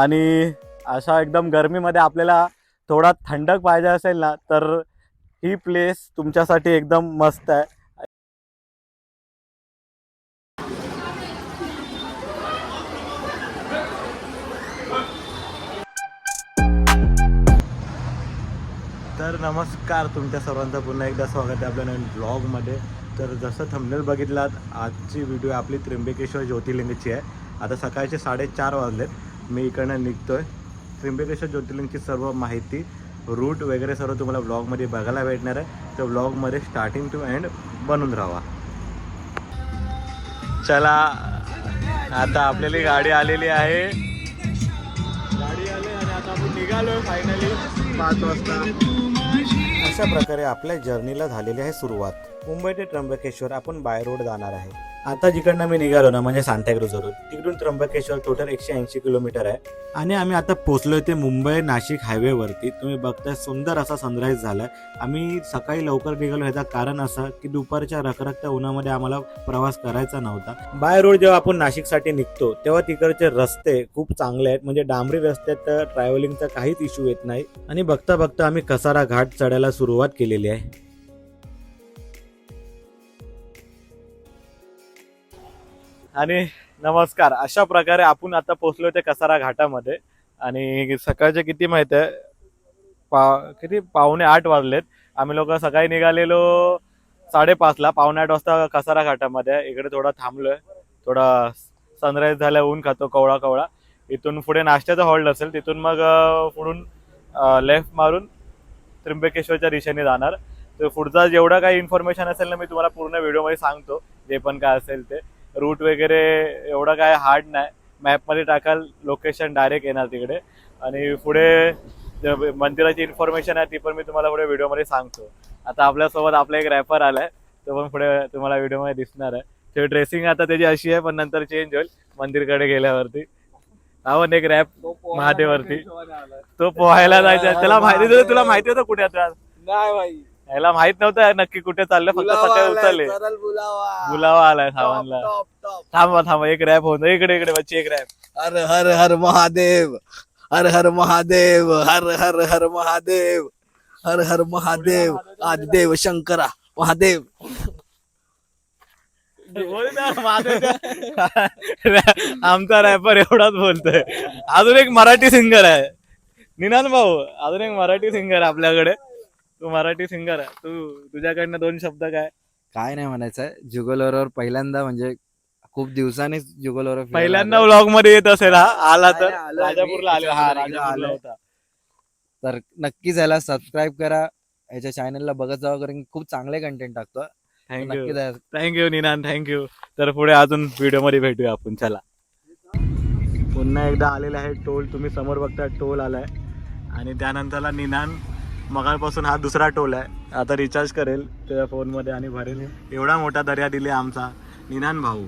आणि अशा एकदम गरमीमध्ये आपल्याला थोडा थंडक पाहिजे असेल ना तर ही प्लेस तुमच्यासाठी एकदम मस्त आहे. तर नमस्कार, तुमच्या सर्वांचं पुन्हा एकदा स्वागत आहे आपल्या नवीन ब्लॉगमध्ये. तर जसं थंबनेल बघितलात, आजची व्हिडिओ आपली त्र्यंबकेश्वर ज्योतिर्लिंगची आहे. आता सकाळचे 4:30 वाजलेत. मी इकडनं निघतोय. त्र्यंबकेश्वर ज्योतिर्लिंगची सर्व माहिती, रूट वगैरे सर्व तुम्हाला ब्लॉगमध्ये बघायला भेटणार आहे. तर ब्लॉगमध्ये स्टार्टिंग टू एंड बनून राहा. चला, आता आपल्याला गाडी आलेली आहे. गाडी आली आणि आता आपण निघालोय फायनली 5 वाजता. अशा प्रकारे आपल्या जर्नीला झालेली आहे सुरुवात. मुंबई ते त्र्यंबकेश्वर आपण बाय रोड जाणार आहे. आता जिकडनं मी निघालो ना, म्हणजे सांताक्रूजवरून, तिकडून त्र्यंबकेश्वर टोटल 180 किलोमीटर आहे. आणि आम्ही आता पोहोचलोय ते मुंबई नाशिक हायवेवरती. तुम्ही बघताय सुंदर असा सनराईज झालाय. आम्ही सकाळी लवकर निघालो, ह्याचं कारण असं की दुपारच्या रखरखत्या उन्हामध्ये आम्हाला प्रवास करायचा नव्हता. बाय रोड जेव्हा आपण नाशिकसाठी निघतो तेव्हा तिकडचे रस्ते खूप चांगले आहेत, म्हणजे डांबरी रस्त्यात तर ट्रॅव्हलिंगचा काहीच इश्यू येत नाही. आणि बघता बघता आम्ही कसारा घाट चढायला सुरुवात केलेली आहे. आणि नमस्कार, अशा प्रकारे आपण आता पोहोचलो ते कसारा घाटामध्ये. आणि सकाळचे किती माहिती आहे, किती 7:45 वाजलेत. आम्ही लोक सकाळी निघालेलो 5:30ला. 7:45 वाजता कसारा घाटामध्ये. इकडे थोडा थांबलोय, थोडा सनराईज झाला, ऊन खातो कवळा कवळा. इथून पुढे नाश्त्याचा हॉल्ट असेल, तिथून मग पुढून लेफ्ट मारून त्र्यंबकेश्वरच्या दिशेने जाणार. तर पुढचा जेवढा काही इन्फॉर्मेशन असेल ना, मी तुम्हाला पूर्ण व्हिडिओमध्ये सांगतो. जे पण काय असेल ते रूट वगैरे एवढं काय हार्ड नाही. मॅपमध्ये टाकाल, लोकेशन डायरेक्ट येणार तिकडे. आणि पुढे मंदिराची इन्फॉर्मेशन आहे ती पण मी तुम्हाला पुढे व्हिडिओमध्ये सांगतो. आता आपल्यासोबत आपला एक रॅपर आलाय, तो पण पुढे तुम्हाला व्हिडिओमध्ये दिसणार आहे. ते ड्रेसिंग आता त्याची अशी आहे, पण नंतर चेंज होईल मंदिरकडे गेल्यावरती. आपण एक रॅप महादेववरती, तो पोहायला जायचा. त्याला माहिती, तुला माहिती होतं कुठे आता? नाही भाई, याला माहित नव्हतं नक्की कुठे चाललं, फक्त सकाळी उचलले. बुलावा आलाय सावनला. थांबा थांबा, एक रॅप होऊन इकडे इकडे बच्ची, एक रॅप. हर हर हर महादेव, हर हर महादेव, हर हर हर महादेव, हर हर महादेव, आदिदेव शंकरा महादेव. आमचा रॅपर एवढाच बोलतोय. अजून एक मराठी सिंगर आहे, निनान भाऊ. अजून एक मराठी सिंगर आहे आपल्याकडे. तू मराठी सिंगर आहे, तुझ्याकडनं 2 शब्द काय? काय नाही म्हणायचंय, जुगलवर पहिल्यांदा, म्हणजे खूप दिवसांनी जुगलवर पहिल्यांदा व्लॉग मध्ये येत असेल हा. आला तर आलोय मी. राजापूरला आलो. हा, त्याच्यानंतर राजापूरला आलोय. होता. तर नक्कीच याला सबस्क्राईब करा, याच्या चॅनलला बघत जावा, कारण खूप चांगले कंटेंट टाकतो. थँक्यू, नक्की द्या. थँक्यू निनान, थँक्यू. तर पुढे अजून व्हिडिओ मध्ये भेटूया आपण. चला, पुन्हा एकदा आलेला आहे टोल. तुम्ही समोर बघता टोल आलाय. आणि त्यानंतरला निनान मगापासून हा दुसरा टोल आहे. आता रिचार्ज करेल त्याच्या फोनमध्ये आणि भरेल. एवढा मोठा दर्या दिले आमचा निनान भाऊ.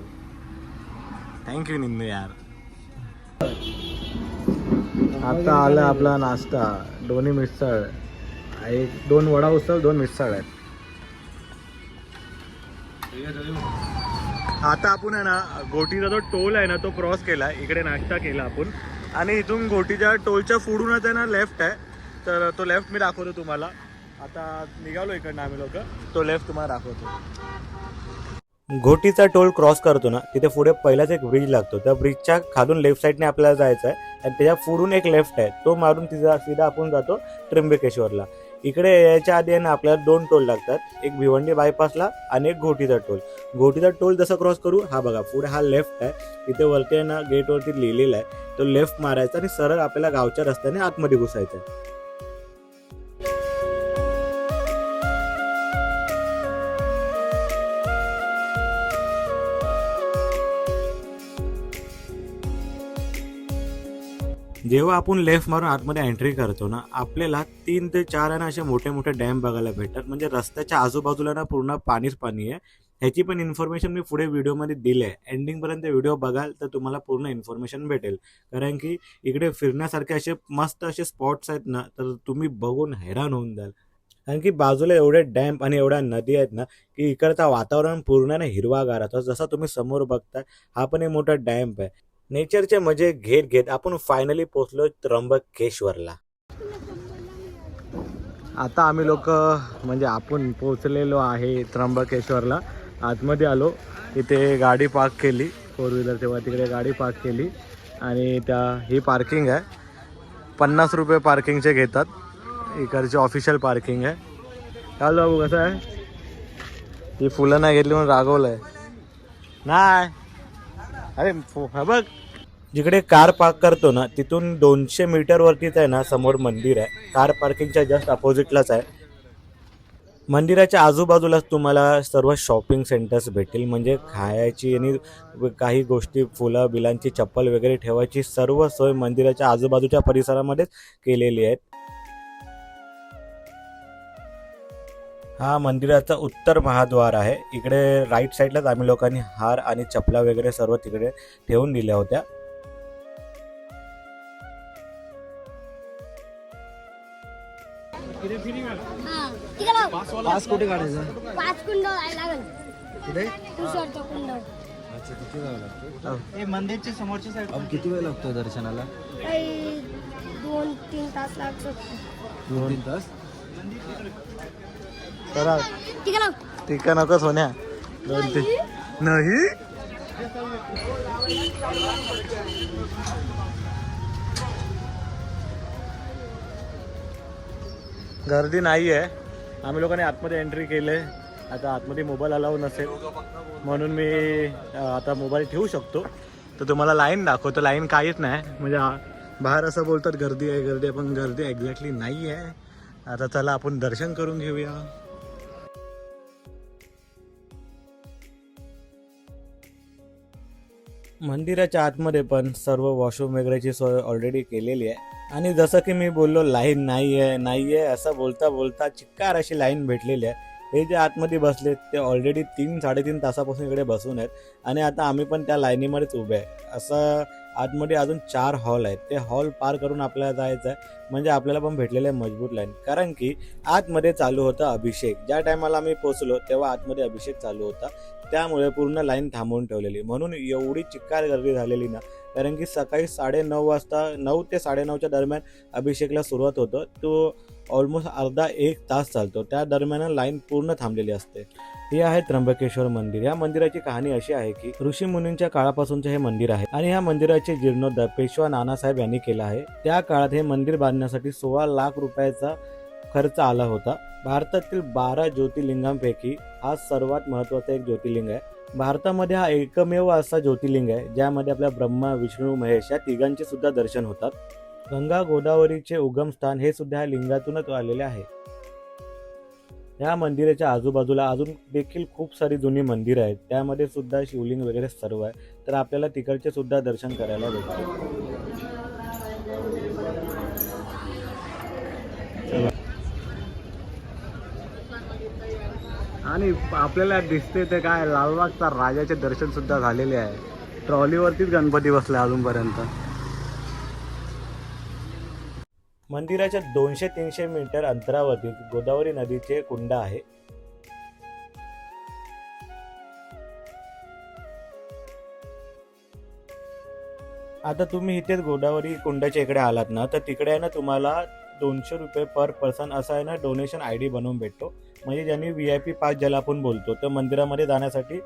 थँक्यू निन्नू यार. आता आला आपला नाश्ता, दोन्ही मिसळ, 2 वडा उसळ, 2 मिसळ आहेत. आता आपण आहे ना, घोटीचा जो टोल आहे ना तो क्रॉस केला. इकडे नाश्ता केला आपण. आणि इथून घोटीच्या टोलच्या पुढूनच आहे ना लेफ्ट आहे. तर तो लेफ्ट मी दाखवतो तुम्हाला. आता निघालो इकडनं आम्ही लोक, तो लेफ्ट तुम्हाला दाखवतो. घोटीचा टोल क्रॉस करतो ना, तिथे पुढे पहिलाच एक ब्रिज लागतो. त्या ब्रिजच्या खालून लेफ्ट साईडने आपल्याला जायचं आहे. आणि त्याच्या पुढून एक लेफ्ट आहे, तो मारून सीधा आपण जातो त्र्यंबकेश्वरला. इकडे यायच्या आधी आहे ना आपल्याला 2 टोल लागतात, एक भिवंडी बायपासला आणि एक घोटीचा टोल. घोटीचा टोल जसं क्रॉस करू, हा बघा पुढे हा लेफ्ट आहे. तिथे वरती आहे ना गेटवरती लिहिलेला आहे, तो लेफ्ट मारायचा आणि सरळ आपल्याला गावच्या रस्त्याने आतमध्ये घुसायचं आहे. जेव्हा आपण लेफ्ट मारून आतमध्ये एंट्री करतो ना, आपल्याला 3 ते 4 आहे ना असे मोठे मोठे डॅम बघायला भेटतात. म्हणजे रस्त्याच्या आजूबाजूला ना पूर्ण पाणीच पाणी आहे. ह्याची पण इन्फॉर्मेशन मी पुढे व्हिडिओमध्ये दिली आहे. एंडिंगपर्यंत व्हिडिओ बघाल तर तुम्हाला पूर्ण इन्फॉर्मेशन भेटेल. कारण की इकडे फिरण्यासारखे असे मस्त असे स्पॉट्स आहेत ना, तर तुम्ही बघून हैराण होऊन जाल. कारण की बाजूला एवढे डॅम आणि एवढ्या नदी आहेत ना, की इकडचा वातावरण पूर्ण ना हिरवागार आहे. जसा तुम्ही समोर बघताय, हा पण एक मोठा डॅम्प आहे. नेचरचे मजे घेत घेत आपण फायनली पोहोचलो त्र्यंबकेश्वरला. आता आम्ही लोक म्हणजे आपण पोहोचलेलो आहे त्र्यंबकेश्वरला. आतमध्ये आलो, इथे गाडी पार्क केली, 4 व्हीलर, तेव्हा तिकडे गाडी पार्क केली आणि ही पार्किंग आहे. 50 रुपये पार्किंगचे घेतात, इकडची ऑफिशियल पार्किंग आहे. काय बाबू कसं आहे? ही फुलं नाही घेतली म्हणून रागवलं आहे. नाही अरे हा बघ, जिकडे कार पार्क करतो ना तिथून 200 मीटरवरतीच आहे ना समोर मंदिर आहे. कार पार्किंगच्या जस्ट अपोजिटलाच आहे. मंदिराच्या आजूबाजूलाच तुम्हाला सर्व शॉपिंग सेंटर्स भेटतील, म्हणजे खायची आणि काही गोष्टी, फुलं बिलांची, चप्पल वगैरे ठेवायची सर्व सोय मंदिराच्या आजूबाजूच्या परिसरामध्येच केलेली आहेत. हा मंदिराचा उत्तर महाद्वार आहे. इकडे राईट साईडलाच आम्ही लोकांनी हार आणि चपला वगैरे सर्व तिकडे ठेवून दिल्या होत्या. पास कुठे काढायचा? 5 कुंड लागल. कुठे? तुषारचा कुंड. अच्छा, किती वेळ लागतो? हे मंदिरच्या समोरच्या साईड किती वेळ लागतो दर्शनाला? काही 2-3 तास लागू शकतो. 2-3 तास. करा ठीक आहे. टीका नको सोन्या. 2-3 नाही. गर्दी नाही आहे. आम्ही लोकांनी आतमध्ये एंट्री केले. आता आतमध्ये मोबाईल अलाव नसेल म्हणून मी आता मोबाईल ठेवू शकतो. तर तुम्हाला लाईन दाखवतो. लाईन काहीच नाही, म्हणजे बाहेर असं बोलतात गर्दी आहे गर्दी आहे, पण गर्दी एक्झॅक्टली नाही आहे. आता चला आपण दर्शन करून घेऊया. मंदिराच्या आतमध्ये पण सर्व वॉशरूम वगैरेची सोय ऑलरेडी केलेली आहे. आणि जसं की मी बोललो, लाईन नाही आहे असं बोलता बोलता चिक्कार अशी लाईन भेटलेली आहे. हे जे आतमध्ये बसलेत ते ऑलरेडी 3-3.5 तासापासून इकडे बसून आहेत आणि आता आम्ही पण त्या लाईनीमध्येच उभे आहे. असं आतमध्ये अजून 4 हॉल आहेत. ते हॉल पार करून आपल्याला जायचं आहे, म्हणजे आपल्याला पण भेटलेलं आहे मजबूत लाईन. कारण की आतमध्ये चालू होता अभिषेक. ज्या टायमाला आम्ही पोहोचलो तेव्हा आतमध्ये अभिषेक चालू होता, त्यामुळे पूर्ण लाईन थांबवून ठेवलेली. म्हणून एवढी चिक्कार गर्दी झालेली ना, कारण की सकाळी 9:30 वाजता, 9 ते 9:30च्या दरम्यान अभिषेकला सुरुवात होतं. तो ऑलमोस्ट अर्धा 1 तास चालतो. त्या दरम्यान लाईन पूर्ण थांबलेली असते. हे आहे त्र्यंबकेश्वर मंदिर. या मंदिराची कहाणी अशी आहे की ऋषी मुनींच्या काळापासूनचे हे मंदिर आहे आणि या मंदिराचे जीर्णोद्धार पेशवा नानासाहेब यांनी केला आहे. त्या काळात हे मंदिर बांधण्यासाठी 16 लाख रुपयाचा खर्च आला होता. भारतातील 12 ज्योतिर्लिंगांपैकी हा सर्वात महत्त्वाचा एक ज्योतिर्लिंग आहे. भारतामध्ये हा एकमेव असा ज्योतिर्लिंग आहे ज्यामध्ये आपल्या ब्रह्मा, विष्णू, महेश या तिघांचे सुद्धा दर्शन होतात. गंगा गोदावरीचे उगमस्थान हे सुद्धा या लिंगातूनच आलेले आहे. या मंदिराच्या आजूबाजूला अजून देखील खूप सारी जुनी मंदिरं आहेत, त्यामध्ये सुद्धा शिवलिंग वगैरे सर्व आहे. तर आपल्याला तिकडचे सुद्धा दर्शन करायला भेटते. आणि आपल्याला दिसते ते काय, लालबागचा राजाचे दर्शन सुद्धा झालेले आहे. ट्रॉलीवरतीच गणपती बसला अजूनपर्यंत. मंदिराच्या 200-300 मीटर अंतरावरती गोदावरी नदीचे कुंड आहे. आता तुम्ही इथेच गोदावरी कुंडाच्या इकडे आलात ना, तर तिकडे आहे ना तुम्हाला 200 रुपये पर पर्सन असा आहे ना डोनेशन ID बनवून भेटतो. म्हणजे ज्यांनी VIP पास ज्याला आपण बोलतो, तर मंदिरामध्ये जाण्यासाठी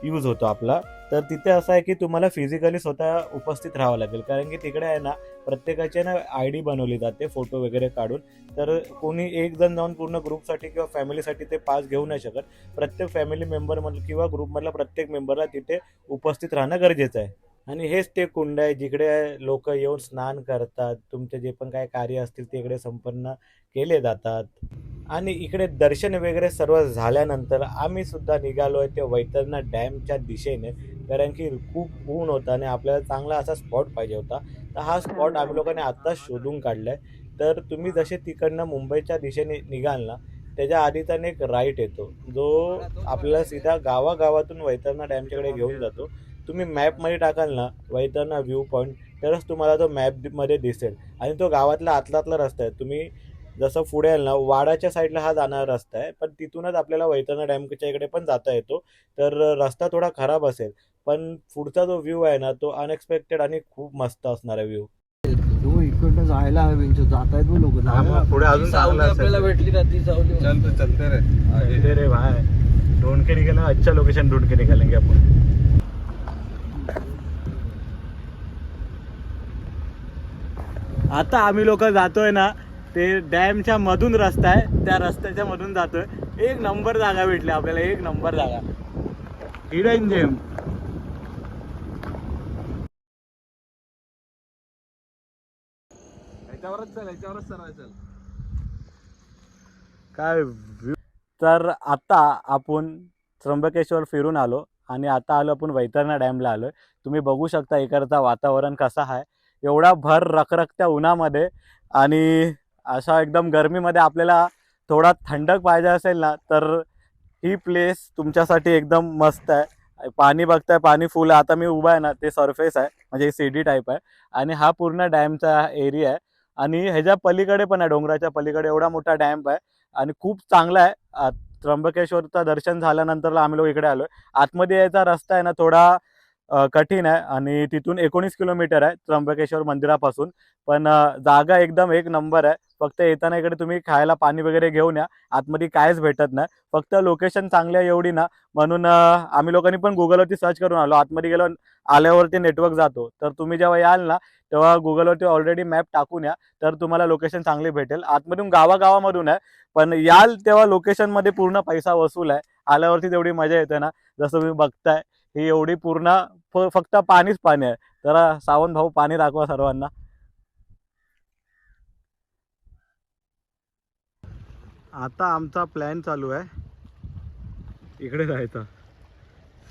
यूज होतो आपला. तर तिथे असं आहे की तुम्हाला फिजिकली स्वतः उपस्थित राहावं लागेल, कारण की तिकडे आहे ना प्रत्येकाची ना ID बनवली जाते फोटो वगैरे काढून. तर कोणी एक जण जाऊन पूर्ण ग्रुपसाठी किंवा फॅमिलीसाठी ते पास घेऊ नाही शकत. प्रत्येक फॅमिली मेंबरमधलं किंवा ग्रुपमधला प्रत्येक मेंबरला तिथे उपस्थित राहणं गरजेचं आहे. आणि हेच ते कुंड आहे जिकडे लोक येऊन स्नान करतात. तुमचे जे पण काय कार्य असतील ते इकडे संपन्न केले जातात. आणि इकडे दर्शन वगैरे सर्व झाल्यानंतर आम्ही सुद्धा निघालो आहे ते वैतरणा डॅमच्या दिशेने, कारण की खूप ऊन होतं आणि आपल्याला चांगला असा स्पॉट पाहिजे होता. तर हा स्पॉट आम्ही लोकांनी आत्ताच शोधून काढला आहे. तर तुम्ही जसे तिकडनं मुंबईच्या दिशेने निघाल ना, त्याच्या आधीचा एक राईट येतो जो आपल्याला सीधा गावागावातून वैतरणा डॅमच्याकडे घेऊन जातो. तुम्ही मॅपमध्ये टाकाल ना वैतरणा व्ह्यू पॉईंट, तरच तुम्हाला तो मॅपमध्ये दिसेल. आणि तो गावातला आतला रस्ता आहे. तुम्ही जसं पुढे याल ना, वाडाच्या साईडला हा जाणारा रस्ता आहे, पण तिथूनच आपल्याला वैतरणा डॅमच्या इकडे पण जाता येतो. तर रस्ता थोडा खराब असेल, पण पुढचा जो व्ह्यू आहे ना तो अनएक्सपेक्टेड आणि खूप मस्त असणार आहे व्ह्यू. तो इकडनं जायला हवे जातायत मग लोक पुढे अजून चांगलं आपल्याला भेटली ना ती सावली चलते रे भाई ढूंढ के निकलना, अच्छा लोकेशन ढूंढ के निकलेंगे आपण. आता आम्ही लोक जातोय ना ते डॅमच्या मधून रस्ता आहे, त्या रस्त्याच्या मधून जातोय. एक नंबर जागा भेटली आपल्याला, एक नंबर जागा, हिडन जेम. याच्यावरच सरळ चल. काय व्ह्यू. तर आता आपण त्र्यंबकेश्वर फिरून आलो आणि आता आलो आपण वैतरणा डॅमला आलोय. तुम्ही बघू शकता इकडचा वातावरण कसा आहे, एवढा भर रखरखत्या उन्हामध्ये आणि अशा एकदम गरमीमध्ये आपल्याला थोडा थंडक पाहिजे असेल ना तर ही प्लेस तुमच्यासाठी एकदम मस्त आहे. पाणी बघताय, पाणी फुल आहे. आता मी उभा आहे ना ते सरफेस आहे, म्हणजे सीडी टाईप आहे आणि हा पूर्ण डॅमचा एरिया आहे. आणि ह्याच्या पलीकडे पण आहे, डोंगराच्या पलीकडे एवढा मोठा डॅम आहे आणि खूप चांगला आहे. त्र्यंबकेश्वरचं दर्शन झाल्यानंतर आम्ही लोक इकडे आलोय. आतमध्ये यायचा रस्ता आहे ना थोडा कठीण आहे आणि तिथून 19 किलोमीटर आहे त्र्यंबकेश्वर मंदिरापासून. पण जागा एकदम एक नंबर आहे. फक्त येताना इकडे तुम्ही खायला पाणी वगैरे घेऊन या, आतमध्ये काहीच भेटत नाही. फक्त लोकेशन चांगली आहे एवढी ना, म्हणून आम्ही लोकांनी पण गुगलवरती सर्च करून आलो. आतमध्ये गेलो, आल्यावरती नेटवर्क जातो. तर तुम्ही जेव्हा याल ना तेव्हा गुगलवरती ऑलरेडी मॅप टाकून या, तर तुम्हाला लोकेशन चांगली भेटेल. आतमधून गावागावामधून आहे, पण याल तेव्हा लोकेशनमध्ये पूर्ण पैसा वसूल आहे. आल्यावरती तेवढी मजा येते ना. जसं तुम्ही बघताय ही एवढी पूर्ण फक्त पाणीच पाणी आहे. जरा सावंत भाऊ पाणी दाखवा सर्वांना. आता आमचा प्लॅन चालू आहे इकडे जायचा.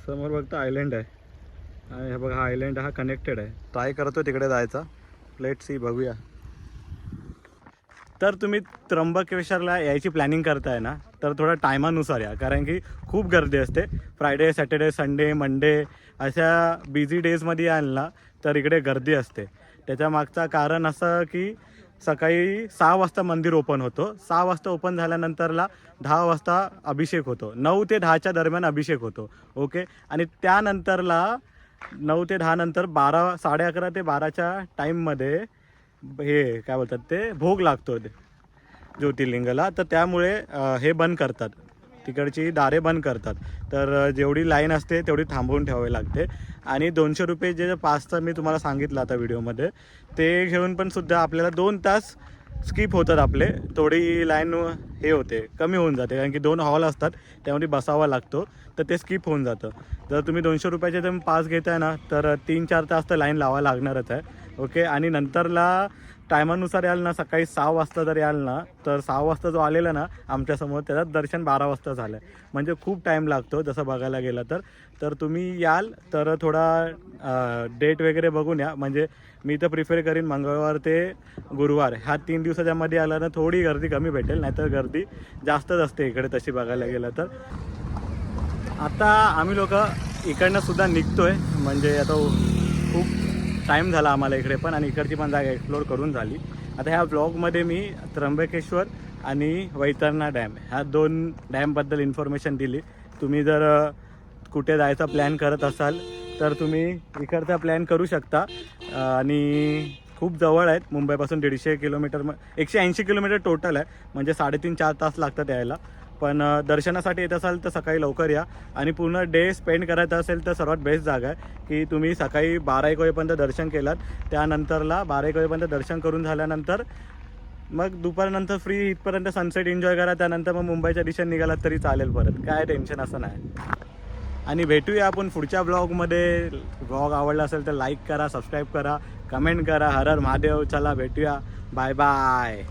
समोर बघता आयलँड आहे आणि हे बघा हा आयलँड हा कनेक्टेड आहे. ट्राय करतो तिकडे जायचा. लेट्स सी, बघूया. तर तुम्ही त्र्यंबकेश्वरला यायची प्लॅनिंग करताय ना तर थोडा टायमानुसार या, कारण की खूप गर्दी असते. फ्रायडे, सॅटर्डे, संडे, मंडे अशा बिझी डेजमध्ये याल ना तर इकडे गर्दी असते. त्याच्या मागचं कारण असं की सकाळी 6 वाजता मंदिर ओपन होतो. 6 वाजता ओपन झाल्यानंतरला 10 वाजता अभिषेक होतो. 9 ते 10च्या दरम्यान अभिषेक होतो. ओके. आणि त्यानंतरला 9 ते 10 नंतर 12, 11:30 ते 12च्या टाईममध्ये हे काय बोलतात ते भोग लागतो ते ज्योतिर्लिंगाला. तर त्यामुळे हे बंद करतात, तिकडची दारे बंद करतात. तर जेवढी लाईन असते तेवढी थांबवून ठेवावी लागते. आणि 200 रुपये जे पासचं मी तुम्हाला सांगितलं आता व्हिडिओमध्ये, ते घेऊन पण सुद्धा आपल्याला 2 तास स्किप होतात आपले. थोडी लाईन हे होते, कमी होऊन जाते, कारण की 2 हॉल असतात त्यामध्ये बसावा लागतो, तर ते स्किप होऊन जातं. जर तुम्ही 200 रुपयाचे जर पास घेताय ना तर 3-4 तास तर लाईन लावायला लागणारच आहे. ओके. आणि नंतरला टायमानुसार याल ना, सकाळी 6 वाजता जर याल ना तर 6 वाजता जो आलेला ना आमच्यासमोर त्याचं दर्शन 12 वाजता झालं आहे. म्हणजे खूप टाईम लागतो जसं बघायला गेलं तर तुम्ही याल तर थोडा डेट वगैरे बघून या. म्हणजे मी तर प्रिफर करीन मंगळवार ते गुरुवार ह्या 3 दिवसाच्या मध्ये आला ना थोडी गर्दी कमी भेटेल, नाहीतर गर्दी जास्तच असते इकडे तशी बघायला गेलं तर. आता आम्ही लोक इकडनं सुद्धा निघतोय, म्हणजे आता खूप टाईम झाला आम्हाला इकडे पण, आणि इकडची पण जागा एक्सप्लोर करून झाली. आता ह्या ब्लॉगमध्ये मी त्र्यंबकेश्वर आणि वैतरणा डॅम ह्या 2 डॅमबद्दल इन्फॉर्मेशन दिली. तुम्ही जर कुठे जायचा प्लॅन करत असाल तर तुम्ही इकडचा प्लॅन करू शकता. आणि खूप जवळ आहेत मुंबईपासून. 150 किलोमीटर, 180 किलोमीटर टोटल आहे, म्हणजे 3.5-4 तास लागतात यायला. पण दर्शनासाठी येत असाल तर सकाळी लवकर या. आणि पूर्ण डे स्पेंड करायचं असेल तर सर्वात बेस्ट जागा आहे की तुम्ही सकाळी 12-1 वाजेपर्यंत दर्शन केलात, त्यानंतरला 12-1 वाजेपर्यंत दर्शन करून झाल्यानंतर मग दुपारनंतर फ्री इथपर्यंत सनसेट एन्जॉय करा. त्यानंतर मग मुंबईच्या दिशेने निघालात तरी चालेल परत, काय टेन्शन असं नाही. आणि भेटूया आपण पुढच्या ब्लॉगमध्ये. ब्लॉग आवडला असेल तर लाईक करा, सबस्क्राईब करा, कमेंट करा. हर हर महादेव. चला भेटूया, बाय बाय.